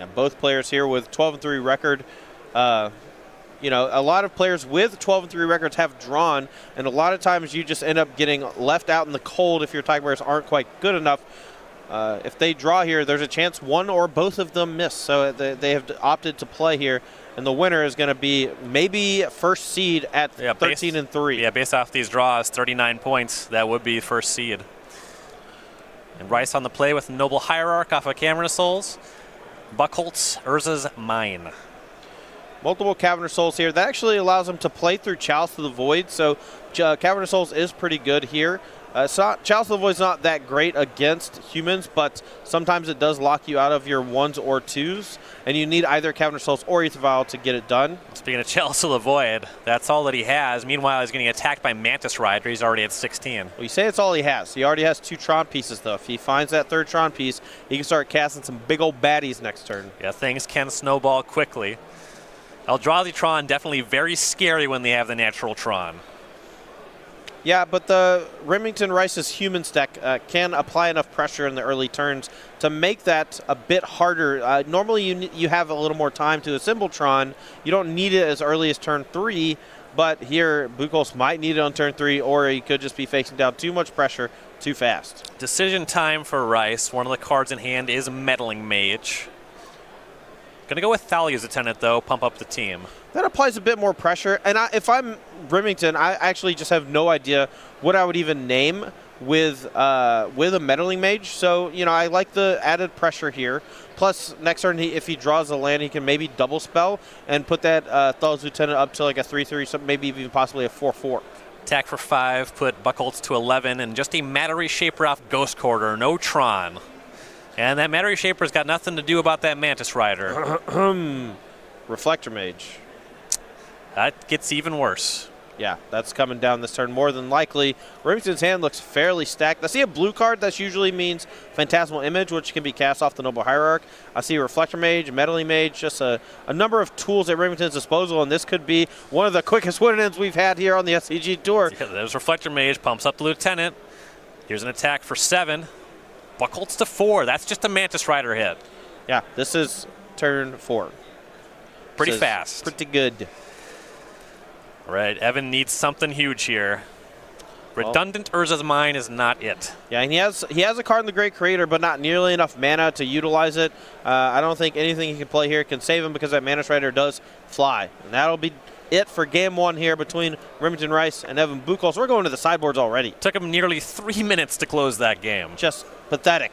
Yeah, both players here with 12-3 record. You know, a lot of players with 12-3 records have drawn, and a lot of times you just end up getting left out in the cold if your tie players aren't quite good enough. If they draw here, there's a chance one or both of them miss. So they have opted to play here, and the winner is going to be maybe first seed at 13-3. Yeah, based off these draws, 39 points, that would be first seed. And Rice on the play with Noble Hierarch off of Cavernous Souls. Buchholz, Urza's Mine. Multiple Cavernous Souls here. That actually allows them to play through Chalice to the Void, so Cavernous Souls is pretty good here. Chalice to the Void is not that great against humans, but sometimes it does lock you out of your 1s or 2s, and you need either Cavernous Souls or Aether Vial to get it done. Speaking of Chalice to the Void, that's all that he has. Meanwhile, he's getting attacked by Mantis Rider. He's already at 16. Well, you say it's all he has. He already has 2 Tron pieces, though. If he finds that 3rd Tron piece, he can start casting some big old baddies next turn. Yeah, things can snowball quickly. Eldrazi Tron definitely very scary when they have the natural Tron. Yeah, but the Remington Rice's human deck can apply enough pressure in the early turns to make that a bit harder. Normally you have a little more time to assemble Tron. You don't need it as early as turn 3, but here Buchholz might need it on turn 3, or he could just be facing down too much pressure too fast. Decision time for Rice. One of the cards in hand is Meddling Mage. Going to go with Thalia's Attendant, though, pump up the team. That applies a bit more pressure. And if I'm Remington, I actually just have no idea what I would even name with a Meddling Mage. So, you know, I like the added pressure here. Plus, next turn, if he draws a land, he can maybe double spell and put that Thalia's Lieutenant up to like a 3/3, maybe even possibly a 4/4. Attack for 5, put Buchholz to 11, and just a Matter Reshaper off Ghost Quarter, no Tron. And that Matter Reshaper's got nothing to do about that Mantis Rider. Reflector Mage. That gets even worse. Yeah, that's coming down this turn more than likely. Remington's hand looks fairly stacked. I see a blue card. That usually means Phantasmal Image, which can be cast off the Noble Hierarch. I see a Reflector Mage, Meddling Mage, just a number of tools at Remington's disposal, and this could be one of the quickest win-ins we've had here on the SCG Tour. Yeah, there's Reflector Mage, pumps up the Lieutenant. Here's an attack for 7. Buchholz to 4. That's just a Mantis Rider hit. Yeah, this is turn 4. Pretty fast. Pretty good. All right, Evan needs something huge here. Redundant Urza's Mine is not it. Yeah, and he has a card in the Great Creator, but not nearly enough mana to utilize it. I don't think anything he can play here can save him because that Mantis Rider does fly. And that'll be it for game 1 here between Remington Rice and Evan Buchholz. We're going to the sideboards already. Took him nearly 3 minutes to close that game. Just pathetic.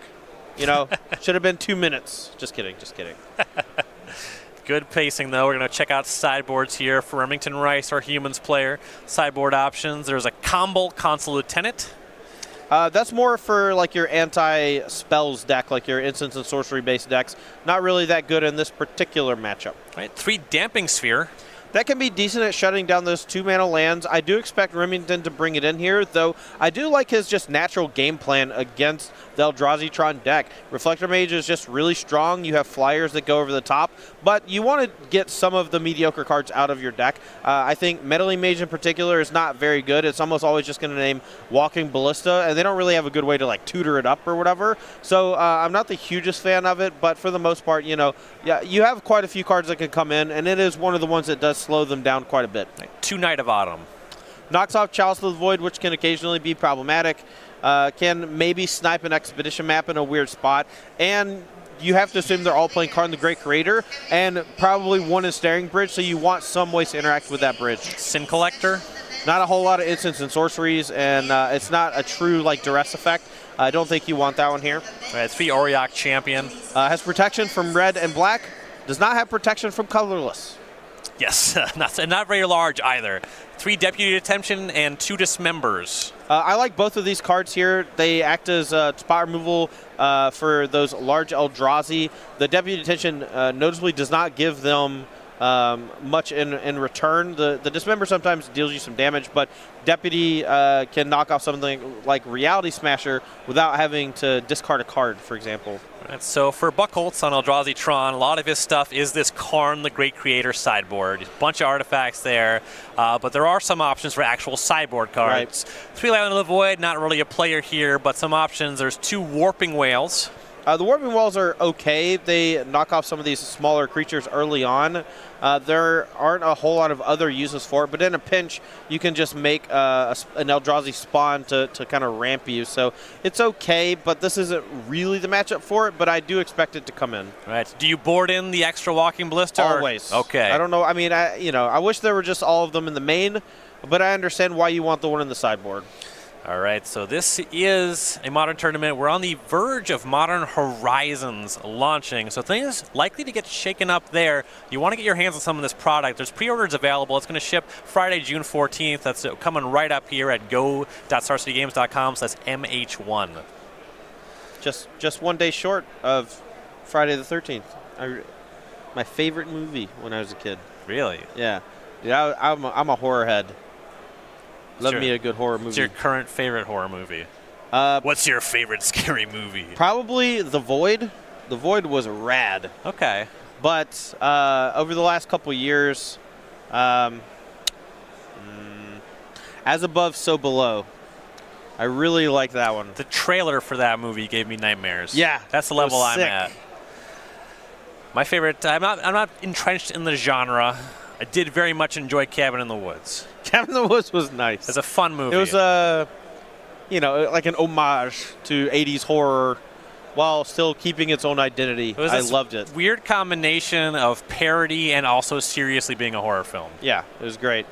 You know, should have been 2 minutes. Just kidding, just kidding. Good pacing, though. We're going to check out sideboards here for Remington Rice, our humans player. Sideboard options. There's a Combo Consul Lieutenant. That's more for like your anti-spells deck, like your instance and sorcery-based decks. Not really that good in this particular matchup. All right, 3 Damping Sphere. That can be decent at shutting down those 2-mana lands. I do expect Remington to bring it in here, though I do like his just natural game plan against the Eldrazi Tron deck. Reflector Mage is just really strong. You have flyers that go over the top, but you want to get some of the mediocre cards out of your deck. I think Meddling Mage in particular is not very good. It's almost always just going to name Walking Ballista, and they don't really have a good way to like tutor it up or whatever. So I'm not the hugest fan of it, but for the most part, you know, yeah, you have quite a few cards that can come in, and it is one of the ones that does slow them down quite a bit. 2 Knight of Autumn. Knocks off Chalice of the Void, which can occasionally be problematic. Can maybe snipe an Expedition map in a weird spot. And you have to assume they're all playing Karn the Great Creator, and probably one is Staring Bridge, so you want some ways to interact with that bridge. Sin Collector. Not a whole lot of instants and sorceries, and it's not a true like duress effect. I don't think you want that one here. All right, 3 Auriok Champion. Has protection from red and black. Does not have protection from colorless. Yes, not very large either. 3 Deputy Detention and 2 Dismembers. I like both of these cards here. They act as spot removal for those large Eldrazi. The Deputy Detention noticeably does not give them much in return. The Dismember sometimes deals you some damage, but Deputy can knock off something like Reality Smasher without having to discard a card, for example. Right, so for Buchholz on Eldrazi Tron, a lot of his stuff is this Karn the Great Creator sideboard. A bunch of artifacts there, but there are some options for actual sideboard cards. Right. 3 Island of the Void, not really a player here, but some options. There's 2 Warping Whales. The warping walls are okay. They knock off some of these smaller creatures early on. There aren't a whole lot of other uses for it, but in a pinch, you can just make an Eldrazi spawn to kind of ramp you. So it's okay, but this isn't really the matchup for it, but I do expect it to come in. Right. Do you board in the extra walking ballista? Always. Okay. I don't know. I mean, I wish there were just all of them in the main, but I understand why you want the one in the sideboard. All right, so this is a Modern tournament. We're on the verge of Modern Horizons launching, so things likely to get shaken up there. You want to get your hands on some of this product. There's pre-orders available. It's going to ship Friday, June 14th. That's coming right up here at go.starcitygames.com/MH1. Just 1 day short of Friday the 13th. My favorite movie when I was a kid. Really? Yeah. Dude, I'm a horror head. Love me a good horror movie. What's your current favorite horror movie? What's your favorite scary movie? Probably The Void. The Void was rad. Okay. But over the last couple years, As Above, So Below. I really like that one. The trailer for that movie gave me nightmares. Yeah. That's the level I'm sick. at. My favorite, I'm not entrenched in the genre. I did very much enjoy Cabin in the Woods. Cabin in the Woods was nice. It's a fun movie. It was like an homage to 80s horror while still keeping its own identity. I loved it. Weird combination of parody and also seriously being a horror film. Yeah, it was great.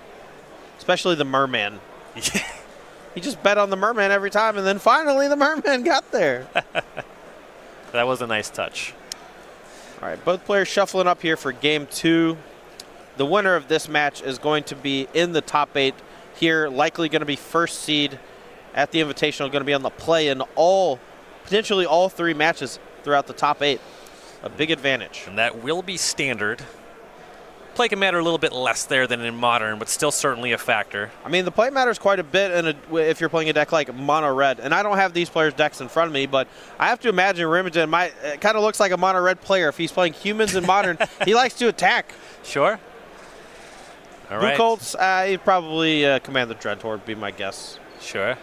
Especially the merman. He just bet on the merman every time, and then finally the merman got there. That was a nice touch. All right, both players shuffling up here for game 2. The winner of this match is going to be in the top 8 here, likely going to be first seed at the Invitational, going to be on the play in potentially all 3 matches throughout the top 8. A big advantage. And that will be standard. Play can matter a little bit less there than in Modern, but still certainly a factor. I mean, the play matters quite a bit if you're playing a deck like Mono Red. And I don't have these players' decks in front of me, but I have to imagine Remington it kind of looks like a Mono Red player. If he's playing humans in Modern, he likes to attack. Sure. All right. Buchholz, he'd probably command the Dreadhorde, would be my guess. Sure.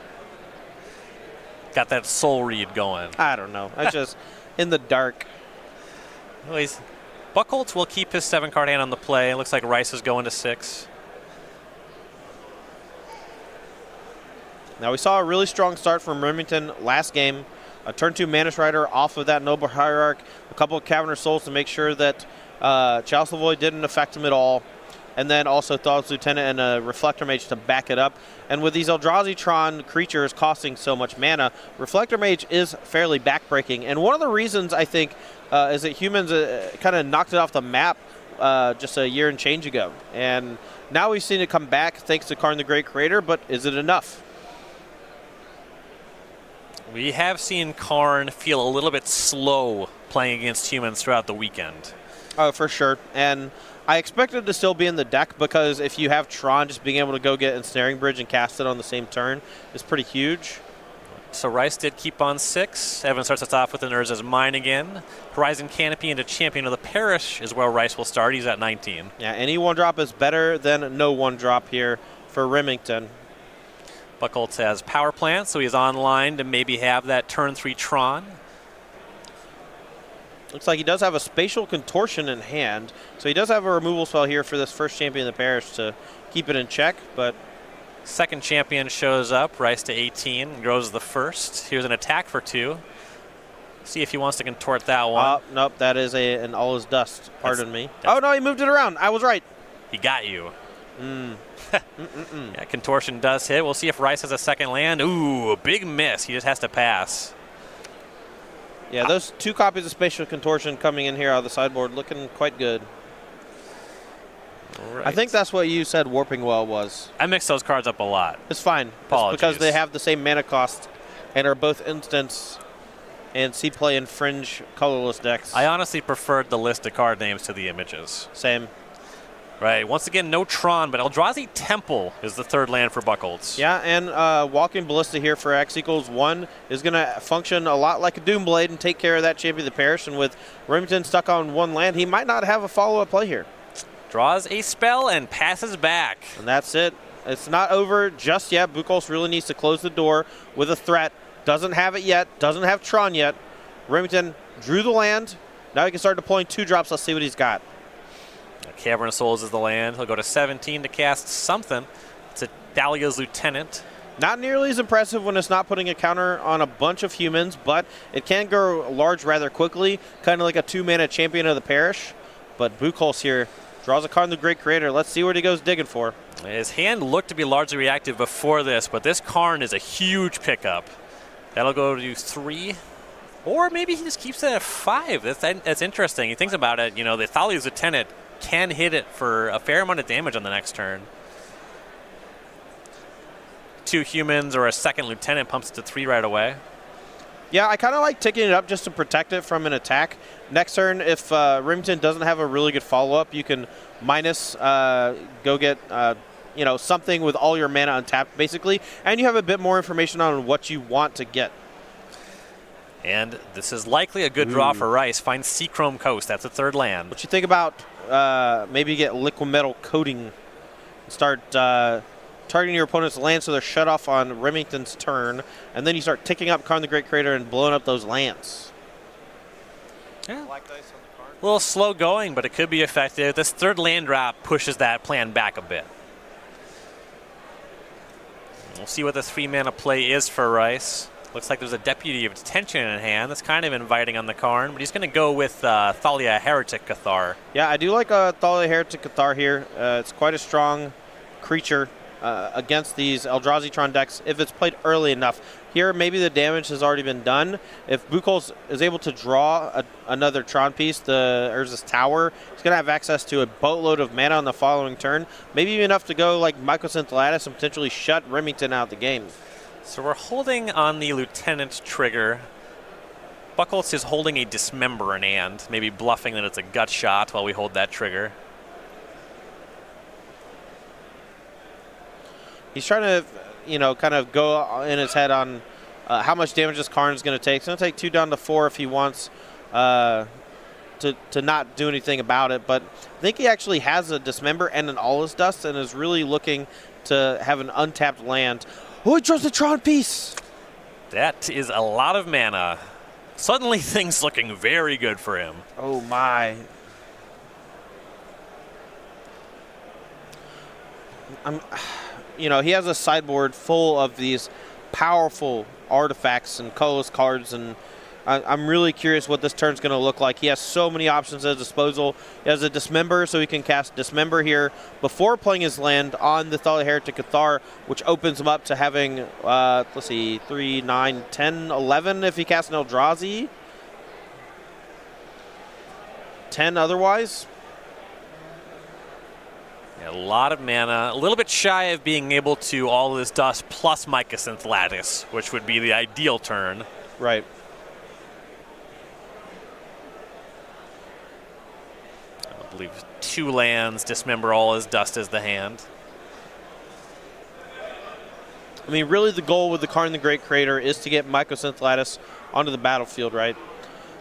Got that soul read going. I don't know. I just, in the dark. Well, Buchholz will keep his 7-card hand on the play. It looks like Rice is going to 6. Now, we saw a really strong start from Remington last game. A turn 2 Mantis Rider off of that Noble Hierarch. A couple of Caverner Souls to make sure that Chalice Void didn't affect him at all. And then also Thaw's Lieutenant and a Reflector Mage to back it up. And with these Eldrazi-tron creatures costing so much mana, Reflector Mage is fairly backbreaking. And one of the reasons, I think, is that humans kind of knocked it off the map just a year and change ago. And now we've seen it come back thanks to Karn the Great Creator, but is it enough? We have seen Karn feel a little bit slow playing against humans throughout the weekend. Oh, for sure. And I expect it to still be in the deck because if you have Tron, just being able to go get Ensnaring Bridge and cast it on the same turn is pretty huge. So Rice did keep on 6. Evan starts us off with an Urza's Mine again. Horizon Canopy into Champion of the Parish is where Rice will start. He's at 19. Yeah, any 1-drop is better than no 1-drop here for Remington. Buchholz has Power Plant, so he's online to maybe have that turn 3 Tron. Looks like he does have a Spatial Contortion in hand, so he does have a removal spell here for this first Champion of the Parish to keep it in check, but... Second champion shows up, Rice to 18, grows the first. Here's an attack for 2. See if he wants to contort that one. Nope, that is an All Is Dust, pardon me. Oh, no, he moved it around. I was right. He got you. Yeah, contortion does hit. We'll see if Rice has a second land. Ooh, a big miss. He just has to pass. Yeah, those 2 copies of Spatial Contortion coming in here out of the sideboard looking quite good. Right. I think that's what you said Warping Well was. I mix those cards up a lot. It's fine. Apologies. It's because they have the same mana cost and are both instants and see play in fringe colorless decks. I honestly preferred the list of card names to the images. Same. Right, once again, no Tron, but Eldrazi Temple is the 3rd land for Buchholz. Yeah, and Walking Ballista here for X=1 is going to function a lot like a Doomblade and take care of that Champion of the Parish. And with Remington stuck on 1 land, he might not have a follow-up play here. Draws a spell and passes back. And that's it. It's not over just yet. Buchholz really needs to close the door with a threat. Doesn't have it yet. Doesn't have Tron yet. Remington drew the land. Now he can start deploying 2-drops. Let's see what he's got. Cavern of Souls is the land. He'll go to 17 to cast something. It's a Dahlia's Lieutenant. Not nearly as impressive when it's not putting a counter on a bunch of humans, but it can go large rather quickly, kind of like a 2-mana Champion of the Parish. But Buchholz here draws a card in the Great Creator. Let's see what he goes digging for. His hand looked to be largely reactive before this, but this Karn is a huge pickup. That'll go to 3. Or maybe he just keeps it at 5. That's interesting. He thinks about it. You know, the Thalia's Lieutenant can hit it for a fair amount of damage on the next turn. 2 humans or a second lieutenant pumps it to 3 right away. Yeah, I kind of like ticking it up just to protect it from an attack. Next turn, if Remington doesn't have a really good follow-up, you can minus, go get something with all your mana untapped, basically, and you have a bit more information on what you want to get. And this is likely a good draw for Rice. Find Seachrome Coast. That's a 3rd land. What you think about maybe get liquid metal coating, start targeting your opponent's land so they're shut off on Remington's turn, and then you start ticking up Karn the Great Creator and blowing up those lands. Yeah. A little slow going, but it could be effective. This 3rd land drop pushes that plan back a bit. We'll see what the 3-mana play is for Rice. Looks like there's a Deputy of Detention in hand. That's kind of inviting on the Karn, but he's going to go with Thalia Heretic Cathar. Yeah, I do like Thalia Heretic Cathar here. It's quite a strong creature against these Eldrazi Tron decks if it's played early enough. Here, maybe the damage has already been done. If Buchholz is able to draw another Tron piece, the Urza's Tower, he's going to have access to a boatload of mana on the following turn. Maybe even enough to go like Mycosynth Lattice and potentially shut Remington out of the game. So we're holding on the Lieutenant trigger. Buchholz is holding a Dismember in hand, maybe bluffing that it's a gut shot while we hold that trigger. He's trying to, kind of go in his head on how much damage this Karn is going to take. He's going to take 2 down to 4 if he wants to not do anything about it. But I think he actually has a Dismember and an All's Dust and is really looking to have an untapped land. Oh, he draws the Tron piece! That is a lot of mana. Suddenly things looking very good for him. Oh, my. He has a sideboard full of these powerful artifacts and colorless cards, and I'm really curious what this turn's going to look like. He has so many options at his disposal. He has a Dismember, so he can cast Dismember here before playing his land on the Thalia Heretic Cathar, which opens him up to having, 3, 9, 10, 11 if he casts an Eldrazi. 10 otherwise. A lot of mana, a little bit shy of being able to all this dust plus Mycosynth Lattice, which would be the ideal turn. Right. I believe 2 lands, Dismember all his dust as the hand. I mean, really the goal with the Karn the Great Creator is to get Mycosynth Lattice onto the battlefield, right?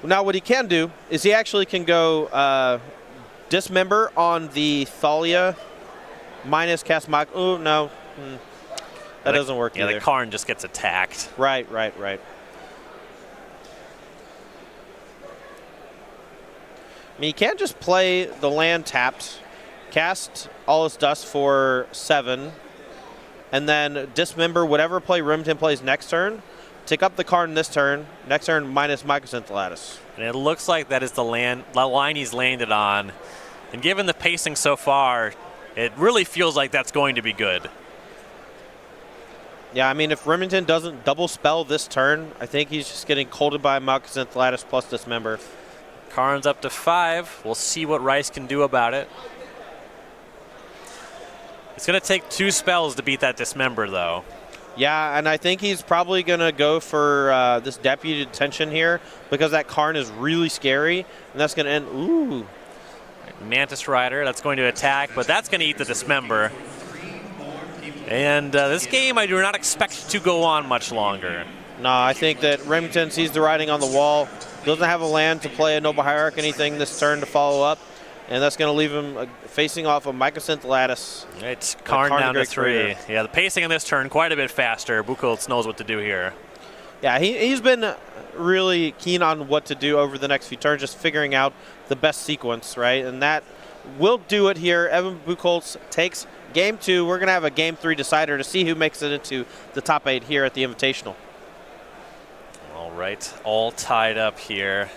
Now what he can do is he actually can go Dismember on the Thalia, minus cast oh, no. That doesn't work either. Yeah, the Karn just gets attacked. Right. I mean, you can't just play the land tapped, cast all its dust for 7, and then Dismember whatever play Remington plays next turn, take up the Karn this turn, next turn minus Mycosynth Lattice. And it looks like that is the line he's landed on. And given the pacing so far, it really feels like that's going to be good. Yeah, I mean, if Remington doesn't double spell this turn, I think he's just getting colded by Mycosynth Lattice plus Dismember. Karn's up to 5. We'll see what Rice can do about it. It's going to take 2 spells to beat that Dismember, though. Yeah, and I think he's probably going to go for this Deputy Detention here because that Karn is really scary, and that's going to end. Ooh. Mantis Rider, that's going to attack, but that's going to eat the Dismember. And this game I do not expect to go on much longer. No, I think that Remington sees the writing on the wall, doesn't have a land to play a Noble Hierarch anything this turn to follow up, and that's going to leave him facing off a Mycosynth Lattice. It's Karn down to 3. Yeah, the pacing on this turn quite a bit faster. Buchholz knows what to do here. Yeah, he's been really keen on what to do over the next few turns, just figuring out the best sequence, right? And that will do it here. Evan Buchholz takes Game 2. We're going to have a Game 3 decider to see who makes it into the top 8 here at the Invitational. All right, all tied up here.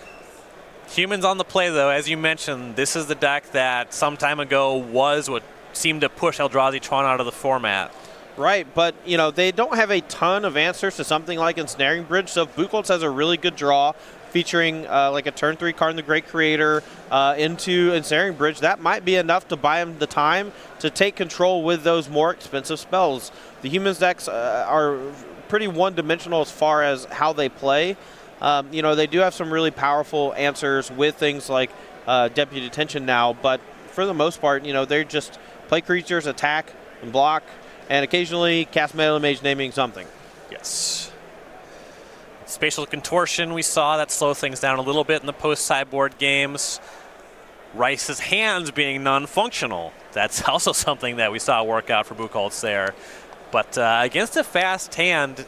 Humans on the play, though. As you mentioned, this is the deck that some time ago was what seemed to push Eldrazi Tron out of the format. Right, but, you know, they don't have a ton of answers to something like Ensnaring Bridge, so if Buchholz has a really good draw featuring like a turn 3 card in the Great Creator into Ensnaring Bridge, that might be enough to buy him the time to take control with those more expensive spells. The Humans decks are pretty one-dimensional as far as how they play. You know, they do have some really powerful answers with things like Deputy Detention now, but for the most part, you know, they're just play creatures, attack, and block, and occasionally cast Melee Mage naming something. Yes. Spatial Contortion, we saw that slow things down a little bit in the post-sideboard games. Rice's hands being non-functional. That's also something that we saw work out for Buchholz there. But against a fast hand,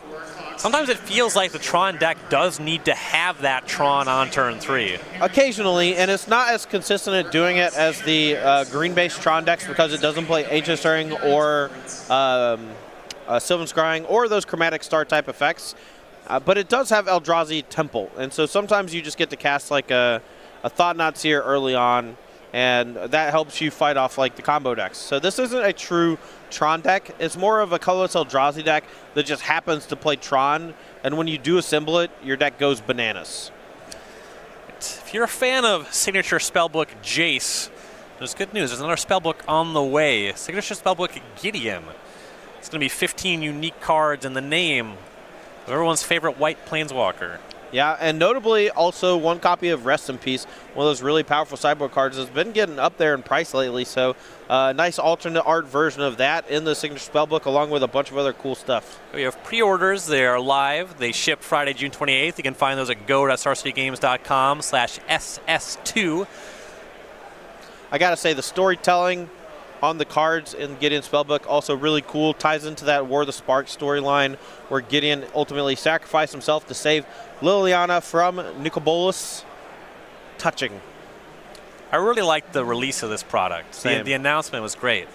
sometimes it feels like the Tron deck does need to have that Tron on turn 3. Occasionally, and it's not as consistent at doing it as the green-based Tron decks because it doesn't play Ancient Stirring or Sylvan Scrying or those Chromatic Star type effects. But it does have Eldrazi Temple, and so sometimes you just get to cast like a Thought-Knot Seer early on, and that helps you fight off like the combo decks. So this isn't a true Tron deck. It's more of a colorless Eldrazi deck that just happens to play Tron, and when you do assemble it, your deck goes bananas. If you're a fan of Signature Spellbook Jace, there's good news. There's another spellbook on the way. Signature Spellbook Gideon. It's going to be 15 unique cards in the name of everyone's favorite white planeswalker. Yeah, and notably also one copy of Rest in Peace, one of those really powerful sideboard cards, has been getting up there in price lately. So nice alternate art version of that in the Signature Spellbook along with a bunch of other cool stuff. We have pre-orders. They are live. They ship Friday, June 28th. You can find those at go.starcitygames.com/SS2. I got to say, the storytelling on the cards in Gideon's Spellbook also really cool. Ties into that War of the Spark storyline where Gideon ultimately sacrificed himself to save Liliana from Nicobolus. Touching. I really liked the release of this product. The announcement was great.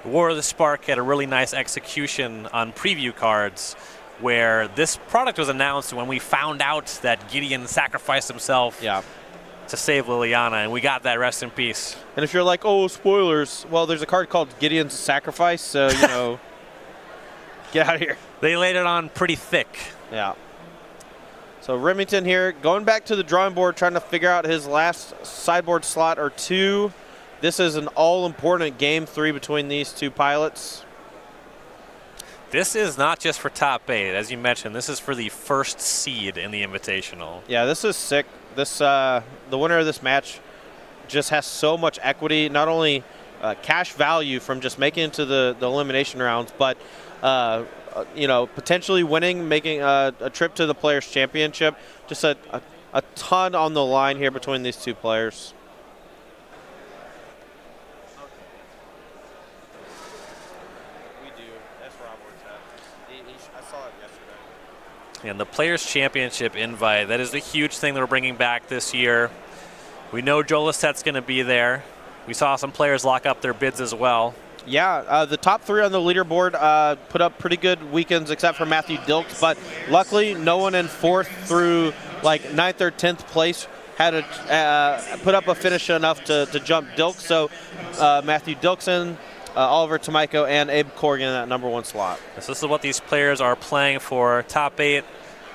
War of the Spark had a really nice execution on preview cards where this product was announced when we found out that Gideon sacrificed himself to save Liliana, and we got that Rest in Peace. And if you're like, oh, spoilers, well, there's a card called Gideon's Sacrifice, so, you know, get out of here. They laid it on pretty thick. Yeah. So Remington here, going back to the drawing board, trying to figure out his last sideboard slot or two. This is an all-important Game 3 between these two pilots. This is not just for top 8. As you mentioned, this is for the first seed in the Invitational. Yeah, this is sick. This the winner of this match just has so much equity, not only cash value from just making it to the elimination rounds, but you know, potentially winning, making a trip to the Players' Championship. Just a ton on the line here between these two players. And the Players' Championship invite, that is the huge thing that we're bringing back this year. We know Joe Lissette's going to be there. We saw some players lock up their bids as well. Yeah, the top 3 on the leaderboard put up pretty good weekends except for Matthew Dilks, but luckily no one in 4th through like 9th or 10th place had to put up a finish enough to jump Dilks. So Matthew Dilkson, Oliver Tomiko, and Abe Corrigan in that number 1 slot. So this is what these players are playing for. Top 8,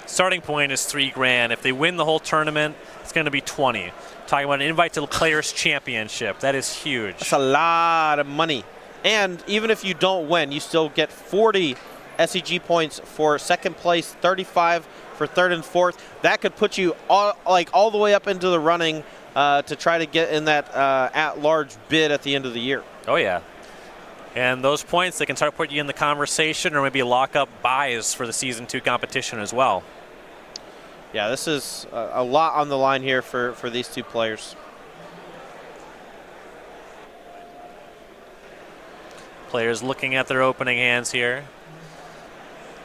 starting point is $3,000. If they win the whole tournament, it's going to be 20. Talking about an invite to the Players' Championship. That is huge. That's a lot of money. And even if you don't win, you still get 40 SCG points for 2nd place, 35 for 3rd and 4th. That could put you all the way up into the running to try to get in that at-large bid at the end of the year. Oh, yeah. And those points, they can start putting you in the conversation or maybe lock up buys for the Season 2 competition as well. Yeah, this is a lot on the line here for these two players. Players looking at their opening hands here.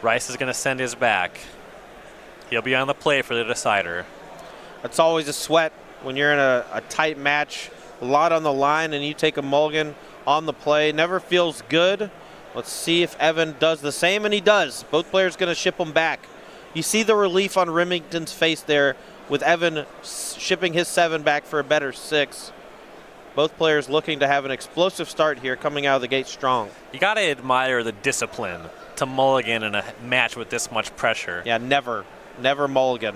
Rice is going to send his back. He'll be on the play for the decider. It's always a sweat when you're in a tight match, a lot on the line, and you take a mulligan on the play. Never feels good. Let's see if Evan does the same, and he does. Both players going to ship him back. You see the relief on Remington's face there with Evan shipping his 7 back for a better 6. Both players looking to have an explosive start here, coming out of the gate strong. You got to admire the discipline to mulligan in a match with this much pressure. Yeah, never mulligan.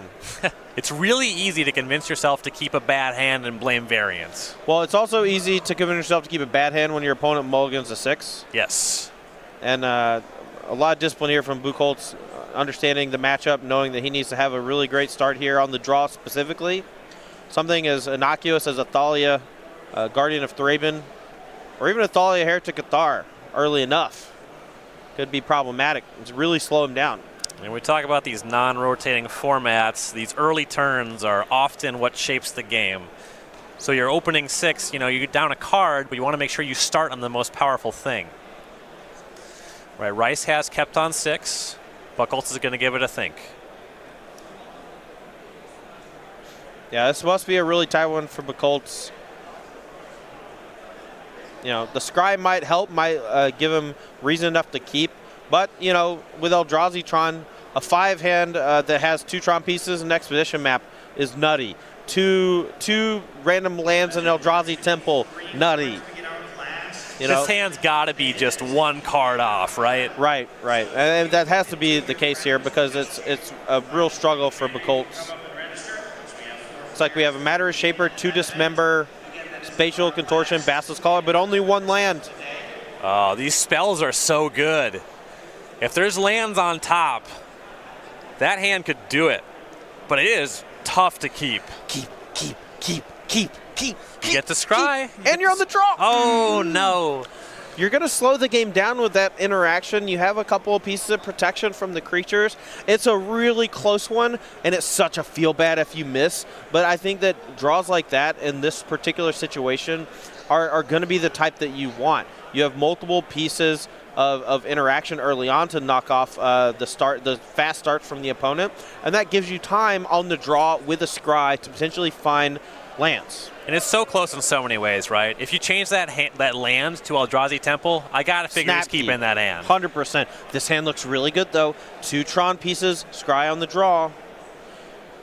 It's really easy to convince yourself to keep a bad hand and blame variance. Well, it's also easy to convince yourself to keep a bad hand when your opponent mulligans a 6. Yes. And a lot of discipline here from Buchholz, understanding the matchup, knowing that he needs to have a really great start here on the draw specifically. Something as innocuous as a Thalia, Guardian of Thraben, or even a Thalia Heretic Cathar early enough could be problematic. It's really slow him down. When we talk about these non-rotating formats, these early turns are often what shapes the game. So your opening 6, you get down a card, but you want to make sure you start on the most powerful thing. Right, Rice has kept on 6. Buchholz is going to give it a think. Yeah, this must be a really tight one for Buchholz. The scry might help, might give him reason enough to keep. But, with Eldrazi Tron, a 5-hand that has 2 Tron pieces and Expedition map is nutty. Two random lands in Eldrazi Temple, nutty. This hand's got to be just 1 card off, right? Right. And that has to be the case here because it's a real struggle for Buchholz. It's like we have a Matter of Shaper, 2 Dismember, Spatial Contortion, Basilisk Caller, but only 1 land. Oh, these spells are so good. If there's lands on top, that hand could do it. But it is tough to keep. Keep. You get the scry. And you're on the draw. Oh, no. You're going to slow the game down with that interaction. You have a couple of pieces of protection from the creatures. It's a really close one, and it's such a feel bad if you miss. But I think that draws like that in this particular situation are going to be the type that you want. You have multiple pieces of interaction early on to knock off the fast start from the opponent, and that gives you time on the draw with a scry to potentially find lands. And it's so close in so many ways, right? If you change that land to Eldrazi Temple, I got to figure he's keeping that hand. 100%. This hand looks really good, though. 2 Tron pieces, scry on the draw.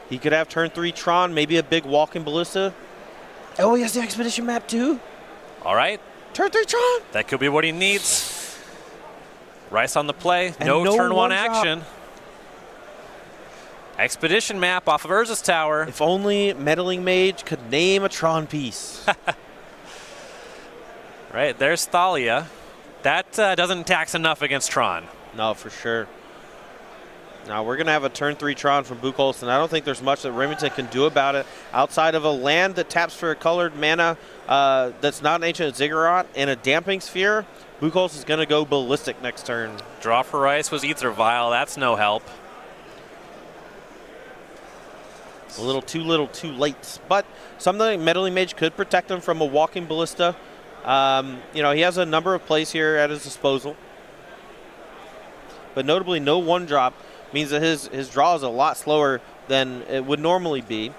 He could have turn 3 Tron, maybe a big Walking Ballista. Oh, he has the Expedition map, too. All right. Turn 3 Tron. That could be what he needs. Rice on the play. And no turn 1 drop. action. Expedition map off of Urza's Tower. If only Meddling Mage could name a Tron piece. Right, there's Thalia. That doesn't tax enough against Tron. No, for sure. Now, we're going to have a turn 3 Tron from Buchholz, and I don't think there's much that Remington can do about it outside of a land that taps for a colored mana that's not an Ancient Ziggurat and a Damping Sphere. Buchholz is going to go ballistic next turn. Draw for Rice was Ether Vial. That's no help. A little too late. But something like Meddling Mage could protect him from a Walking Ballista. He has a number of plays here at his disposal. But notably, no 1-drop means that his draw is a lot slower than it would normally be.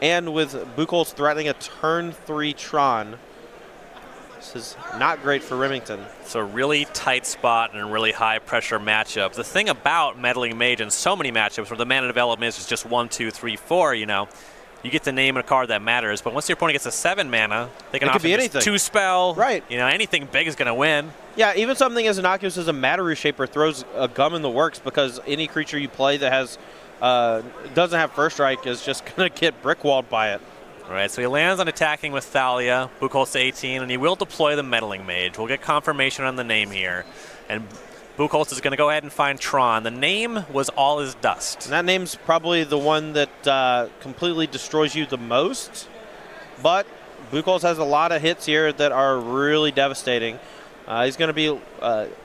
And with Buchholz threatening a turn 3 Tron, this is not great for Remington. It's a really tight spot and a really high pressure matchup. The thing about Meddling Mage in so many matchups where the mana development is just 1, 2, 3, 4, you get to name a card that matters. But once your opponent gets a 7 mana, they can often just 2 spell. Right. Anything big is going to win. Yeah, even something as innocuous as a Matter Reshaper throws a gum in the works because any creature you play that has doesn't have First Strike is just going to get brickwalled by it. All right, so he lands on attacking with Thalia, Buchholz to 18, and he will deploy the Meddling Mage. We'll get confirmation on the name here. And Buchholz is going to go ahead and find Tron. The name was All Is Dust. And that name's probably the one that completely destroys you the most. But Buchholz has a lot of hits here that are really devastating. He's going to be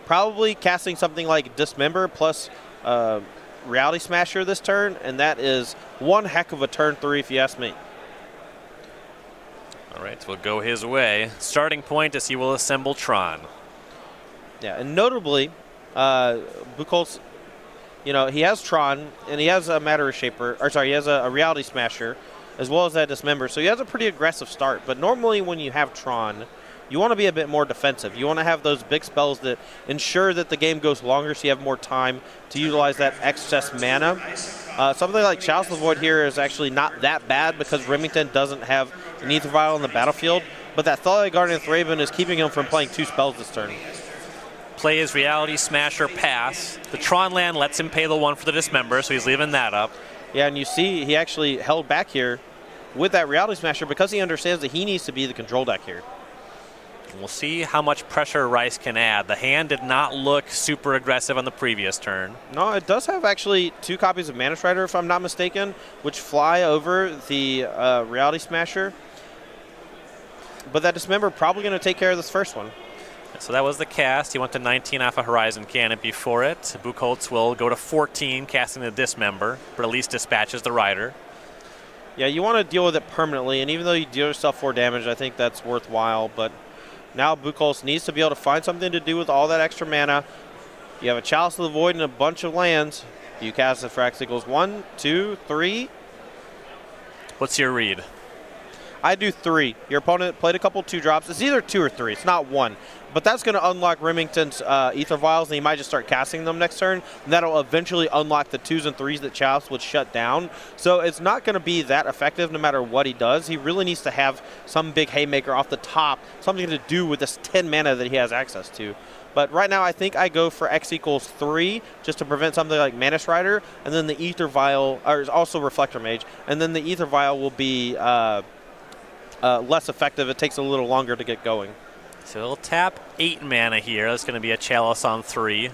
probably casting something like Dismember plus Reality Smasher this turn, and that is one heck of a turn 3 if you ask me. All right, we'll go his way. Starting point is he will assemble Tron. Yeah, and notably, Buchholz you know, he has Tron, and he has a Matter Shaper, or sorry, he has a Reality Smasher, as well as that Dismember. So he has a pretty aggressive start. But normally when you have Tron, you want to be a bit more defensive. You want to have those big spells that ensure that the game goes longer so you have more time to utilize that excess mana. Something like Chalice of the Void here is actually not that bad because Remington doesn't have an Aether Vial on the battlefield. But that Thalia Guardian Thraben is keeping him from playing 2 spells this turn. Play his Reality Smasher pass. The Tron land lets him pay the 1 for the Dismember, so he's leaving that up. Yeah, and you see he actually held back here with that Reality Smasher because he understands that he needs to be the control deck here. We'll see how much pressure Rice can add. The hand did not look super aggressive on the previous turn. No, it does have actually 2 copies of Mana Strider, if I'm not mistaken, which fly over the Reality Smasher. But that Dismember probably going to take care of this first one. So that was the cast. He went to 19 off a Horizon Cannon before it. Buchholz will go to 14, casting the Dismember, but at least dispatches the Rider. Yeah, you want to deal with it permanently, and even though you deal yourself 4 damage, I think that's worthwhile. But now Buchholz needs to be able to find something to do with all that extra mana. You have a Chalice of the Void and a bunch of lands. You cast it for X equals 1, 2, 3. What's your read? I do 3. Your opponent played a couple 2-drops. It's either 2 or 3. It's not 1. But that's going to unlock Remington's Aether Vials, and he might just start casting them next turn. And that'll eventually unlock the 2s and 3s that Chalice would shut down. So it's not going to be that effective no matter what he does. He really needs to have some big haymaker off the top, something to do with this 10 mana that he has access to. But right now I think I go for X equals 3 just to prevent something like Mana Strider, and then the Aether Vial, or also Reflector Mage, and then the Aether Vial will be less effective. It takes a little longer to get going. So he'll tap 8 mana here. That's going to be a Chalice on 3.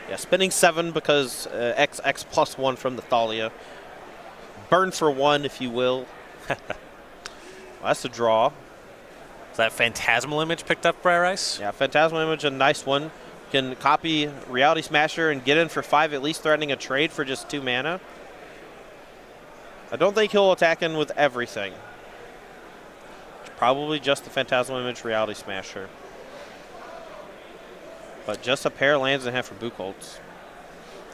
Yeah, spending 7 because X plus 1 from the Thalia. Burn for 1, if you will. Well, that's a draw. Is that Phantasmal Image picked up by Rice? Yeah, Phantasmal Image, a nice one. Can copy Reality Smasher and get in for 5, at least threatening a trade for just 2 mana. I don't think he'll attack in with everything. Probably just the Phantasmal Image Reality Smasher. But just a pair of lands in hand for Buchholz.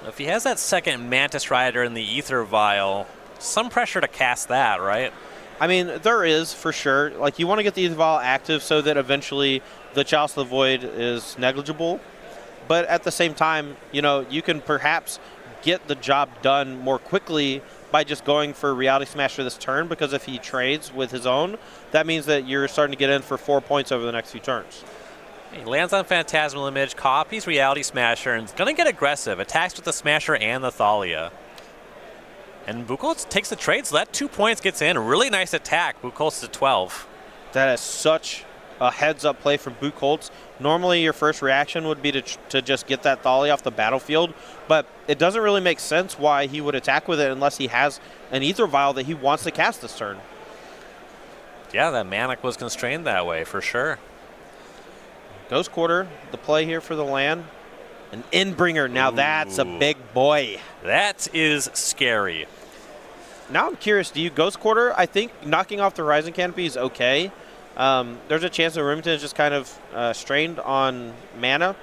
If he has that second Mantis Rider in the Aether Vial, some pressure to cast that, right? I mean, there is, for sure. Like, you want to get the Aether Vial active so that eventually the Chalice of the Void is negligible. But at the same time, you know, you can perhaps get the job done more quickly by just going for Reality Smasher this turn, because if he trades with his own, that means that you're starting to get in for 4 points over the next few turns. He lands on Phantasmal Image, copies Reality Smasher, and is going to get aggressive. Attacks with the Smasher and the Thalia. And Buchholz takes the trade, so that 2 points gets in. Really nice attack. Buchholz to 12. That is such a heads-up play from Buchholz. Normally, your first reaction would be to just get that Thalia off the battlefield, but it doesn't really make sense why he would attack with it unless he has an Aether Vial that he wants to cast this turn. Yeah, that mana was constrained that way, for sure. Ghost Quarter, the play here for the land. An Endbringer, now that's a big boy. That is scary. Now I'm curious, do you Ghost Quarter? I think knocking off the Horizon Canopy is okay. There's a chance that Remington is just kind of strained on mana.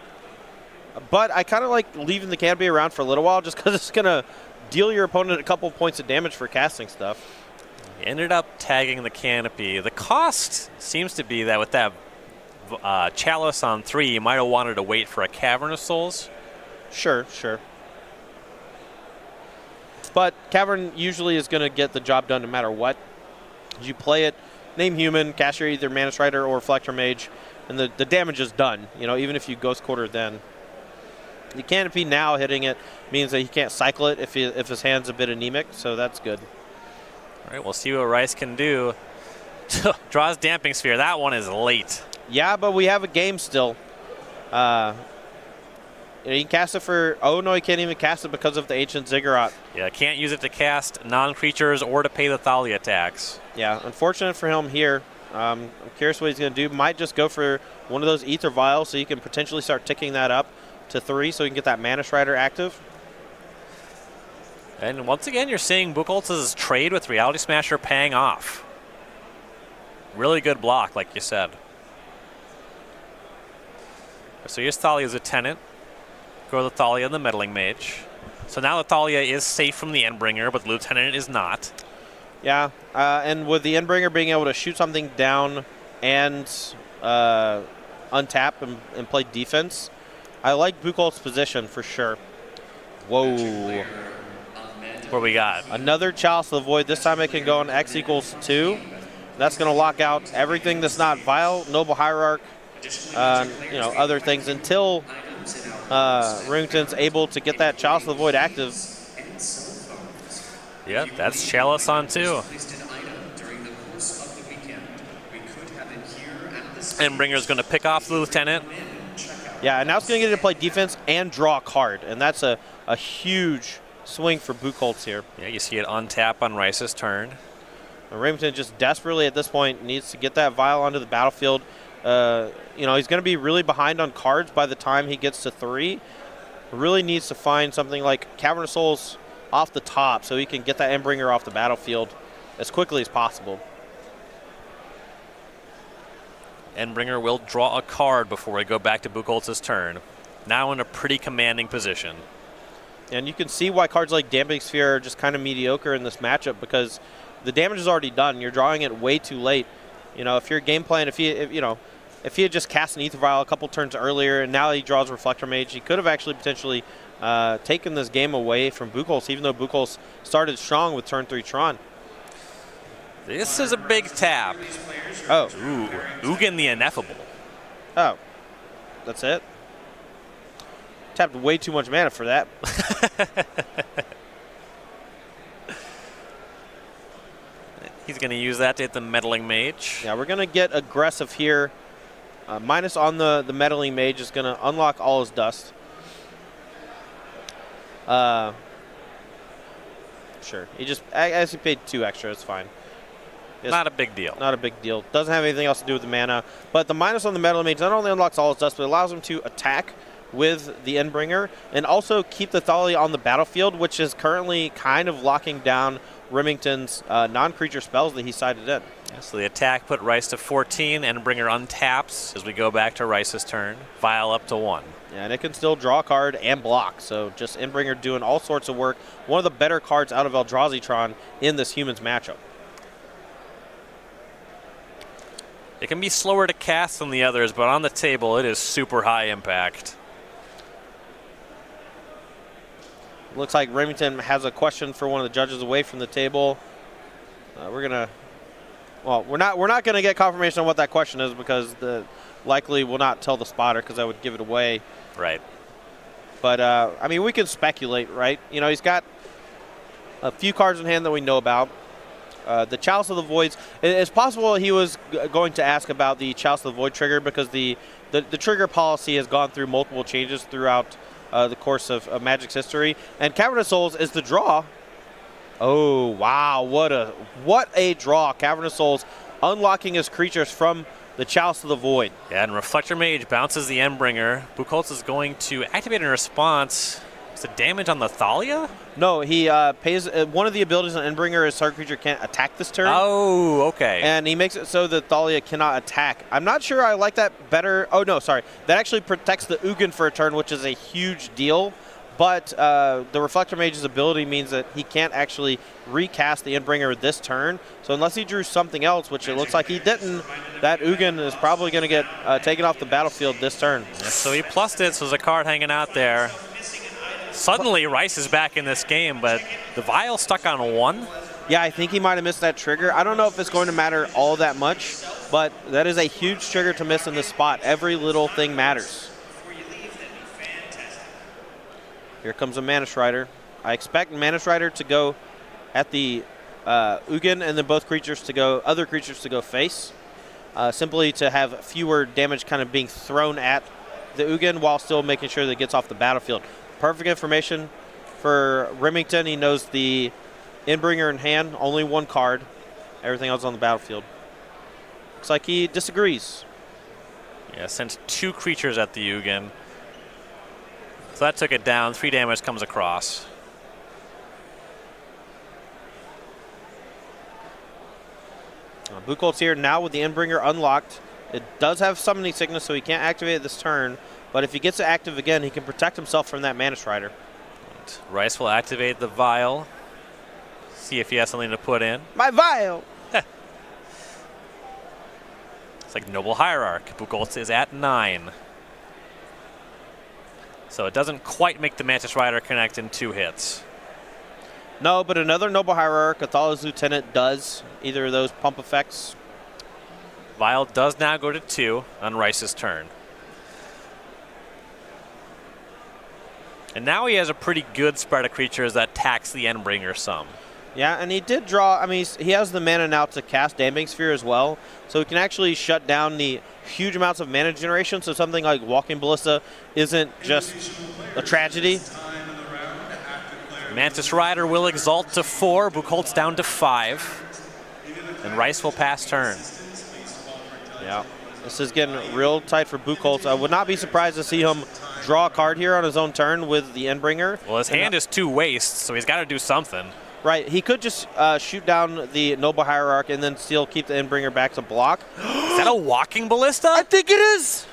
But I kind of like leaving the Canopy around for a little while just because it's going to deal your opponent a couple points of damage for casting stuff. He ended up tagging the Canopy. The cost seems to be that with that Chalice on 3, you might have wanted to wait for a Cavern of Souls. Sure. But Cavern usually is going to get the job done no matter what. You play it, name human, cast your either Mana Strider or Reflector Mage, and the damage is done, you know, even if you Ghost Quarter then. The Canopy now hitting it means that he can't cycle it if his hand's a bit anemic, so that's good. All right, we'll see what Rice can do. Draws Damping Sphere. That one is late. Yeah, but we have a game still. You can cast it for... Oh, no, he can't even cast it because of the Ancient Ziggurat. Yeah, can't use it to cast non-creatures or to pay the Thalia attacks. Yeah, unfortunate for him here. I'm curious what he's going to do. Might just go for one of those Aether Vials so you can potentially start ticking that up to 3 so you can get that Mana Strider active. And once again, you're seeing Buchholz's trade with Reality Smasher paying off. Really good block, like you said. So here's Thalia's a Tenant. Go to the Thalia and the Meddling Mage. So now Thalia is safe from the Endbringer, but the Lieutenant is not. Yeah, and with the Endbringer being able to shoot something down and untap and play defense, I like Buchholz's position for sure. Whoa. What we got? Another Chalice of the Void. This time it can go on X equals 2. That's going to lock out everything that's not Vile, Noble Hierarch, other things until Remington's able to get that Chalice of the Void active. Yep, that's Chalice on 2. Endbringer's going to pick off the Lieutenant. Yeah, and now it's going to get to play defense and draw a card, and that's a huge swing for Buchholz here. Yeah, you see it untap on Rice's turn. And Remington just desperately at this point needs to get that Vile onto the battlefield. He's going to be really behind on cards by the time he gets to 3. Really needs to find something like Cavernous Souls off the top so he can get that Endbringer off the battlefield as quickly as possible. Endbringer will draw a card before we go back to Buchholz's turn. Now in a pretty commanding position. And you can see why cards like Damping Sphere are just kind of mediocre in this matchup, because the damage is already done. You're drawing it way too late. If your game plan, if he had just cast an Aether Vial a couple turns earlier and now he draws Reflector Mage, he could have actually potentially taken this game away from Buchholz, even though Buchholz started strong with turn 3 Tron. This is a big tap. Oh. Ooh, Ugin the Ineffable. Oh. That's it? Tapped way too much mana for that. He's going to use that to hit the Meddling Mage. Yeah, we're going to get aggressive here. Minus on the Meddling Mage is going to unlock all his dust. Sure. He just, as he paid 2 extra, it's fine. Not a big deal. Not a big deal. Doesn't have anything else to do with the mana. But the minus on the Meddling Mage not only unlocks all his dust, but allows him to attack with the Endbringer and also keep the Thalia on the battlefield, which is currently kind of locking down Remington's non-creature spells that he sided in. Yeah, so the attack put Rice to 14, Endbringer untaps as we go back to Rice's turn. Vial up to 1. Yeah, and it can still draw a card and block, so just Endbringer doing all sorts of work. One of the better cards out of Eldrazi in this Humans matchup. It can be slower to cast than the others, but on the table it is super high impact. Looks like Remington has a question for one of the judges away from the table. We're not gonna get confirmation on what that question is, because likely will not tell the spotter, because I would give it away. Right. But we can speculate, right? He's got a few cards in hand that we know about. The Chalice of the Voids. It's possible he was going to ask about the Chalice of the Void trigger, because the trigger policy has gone through multiple changes throughout the course of Magic's history. And Cavernous Souls is the draw. Oh, wow. What a draw. Cavernous Souls unlocking his creatures from the Chalice of the Void. Yeah, and Reflector Mage bounces the Endbringer. Buchholz is going to activate in response. Is it damage on the Thalia? No, he pays one of the abilities on Endbringer is target creature can't attack this turn. Oh, okay. And he makes it so that Thalia cannot attack. I'm not sure I like that better. Oh, no, sorry. That actually protects the Ugin for a turn, which is a huge deal. But the Reflector Mage's ability means that he can't actually recast the Endbringer this turn. So unless he drew something else, which it looks like he didn't, that Ugin is probably going to get taken off the battlefield this turn. Yeah, so he plussed it, so there's a card hanging out there. Suddenly, Rice is back in this game, but the Vial stuck on 1. Yeah, I think he might have missed that trigger. I don't know if it's going to matter all that much, but that is a huge trigger to miss in this spot. Every little thing matters. Here comes a Mana Strider. I expect Mana Strider to go at the Ugin, and then both creatures to go, other creatures to go face, simply to have fewer damage kind of being thrown at the Ugin while still making sure that it gets off the battlefield. Perfect information for Remington. He knows the Endbringer in hand, only 1 card. Everything else on the battlefield. Looks like he disagrees. Yeah, sends 2 creatures at the Ugin. So that took it down. 3 damage comes across. Buchholz here now with the Endbringer unlocked. It does have Summoning Sickness, so he can't activate it this turn. But if he gets it active again, he can protect himself from that Mana Strider. right. Rice will activate the vial. See if he has something to put in. My vial! It's like Noble Hierarch. Buchholz is at 9. So it doesn't quite make the Mantis Rider connect in 2 hits. No, but another Noble Hierarch, a Thalla's Lieutenant does either of those pump effects. Vial does now go to 2 on Rice's turn. And now he has a pretty good spread of creatures that tax the Endbringer some. Yeah, and he did draw, I mean, he has the mana now to cast Damping Sphere as well, so he can actually shut down the huge amounts of mana generation, so something like Walking Ballista isn't just a tragedy. Mantis Rider will exalt to 4, Buchholz down to 5, and Rice will pass turn. Yeah, this is getting real tight for Buchholz. I would not be surprised to see him draw a card here on his own turn with the Endbringer. Well, his hand is 2 wastes, so he's got to do something. Right, he could just shoot down the Noble Hierarch and then still keep the Endbringer back to block. Is that a Walking Ballista? I think it is!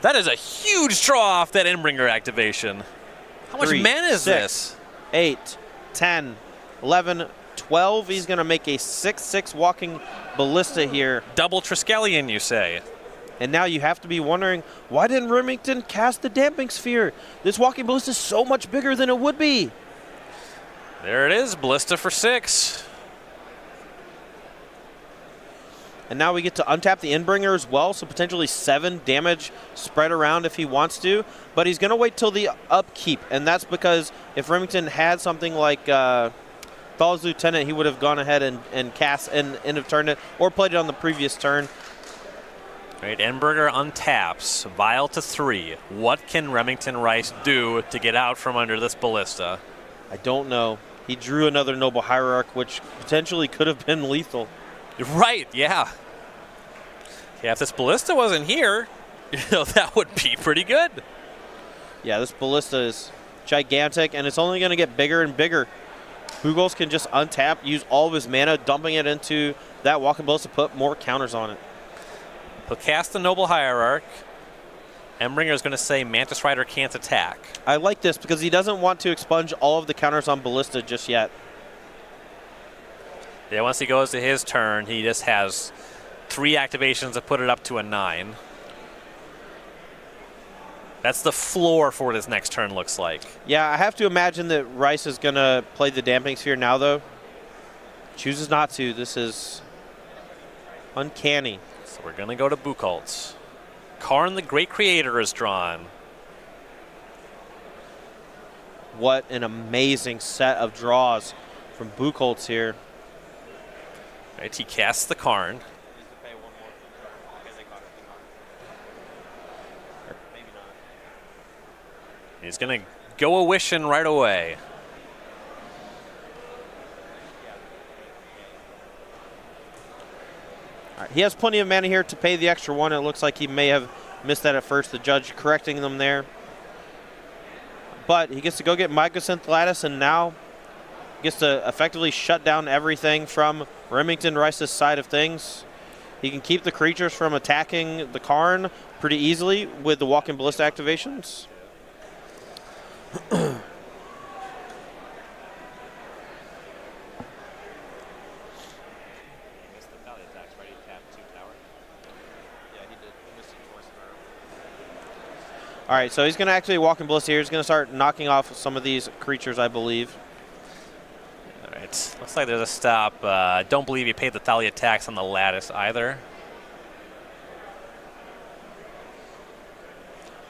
That is a huge draw off that Endbringer activation. How much 3, mana is 6, this? 8, 10, 11, 12. He's going to make a 6/6 Walking Ballista here. Double Triskelion, you say? And now you have to be wondering, why didn't Remington cast the Damping Sphere? This Walking Ballista is so much bigger than it would be. There it is, Ballista for 6. And now we get to untap the Endbringer as well, so potentially 7 damage spread around if he wants to. But he's going to wait till the upkeep, and that's because if Remington had something like Thalla's Lieutenant, he would have gone ahead and cast and end of turn it, or played it on the previous turn. Right, Endbringer untaps, Vial to 3. What can Remington Rice do to get out from under this Ballista? I don't know. He drew another Noble Hierarch, which potentially could have been lethal. Right, yeah. Yeah, if this Ballista wasn't here, that would be pretty good. Yeah, this Ballista is gigantic, and it's only going to get bigger and bigger. Buchholz can just untap, use all of his mana, dumping it into that Walking Ballista, put more counters on it. He'll cast the Noble Hierarch. Endbringer is going to say Mantis Rider can't attack. I like this because he doesn't want to expunge all of the counters on Ballista just yet. Yeah, once he goes to his turn, he just has 3 activations to put it up to a 9. That's the floor for what his next turn looks like. Yeah, I have to imagine that Rice is going to play the Damping Sphere now, though. Chooses not to. This is uncanny. So we're going to go to Buchholz. Karn the Great Creator is drawn. What an amazing set of draws from Buchholz here. Right, he casts the Karn. He's going to go a wishing right away. All right, he has plenty of mana here to pay the extra 1. It looks like he may have missed that at first, the judge correcting them there. But he gets to go get Mycosynth Lattice, and now gets to effectively shut down everything from Remington Rice's side of things. He can keep the creatures from attacking the Karn pretty easily with the Walking Ballista activations. All right, so he's going to actually Walking Ballista here. He's going to start knocking off some of these creatures, I believe. All right, looks like there's a stop. Don't believe he paid the Thalia tax on the Lattice either.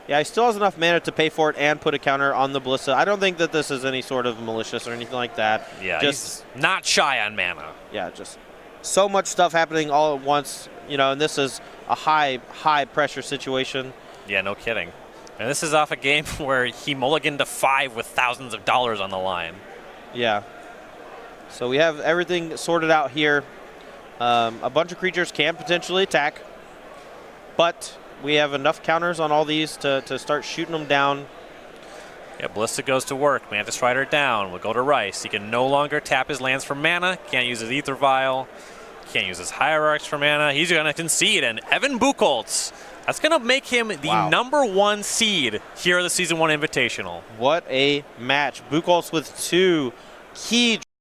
Yeah, he still has enough mana to pay for it and put a counter on the Ballista. I don't think that this is any sort of malicious or anything like that. Yeah, just he's not shy on mana. Yeah, just so much stuff happening all at once, you know, and this is a high pressure situation. Yeah, no kidding. And this is off a game where he mulliganed to 5 with thousands of dollars on the line. Yeah. So we have everything sorted out here. A bunch of creatures can potentially attack, but we have enough counters on all these to start shooting them down. Yeah, Ballista goes to work. Mantis Rider down. We'll go to Rice. He can no longer tap his lands for mana. Can't use his Ether Vial. Can't use his Hierarchs for mana. He's going to concede. And Evan Buchholz, that's going to make him the #1 seed here at the Season 1 Invitational. What a match. Buchholz with 2 key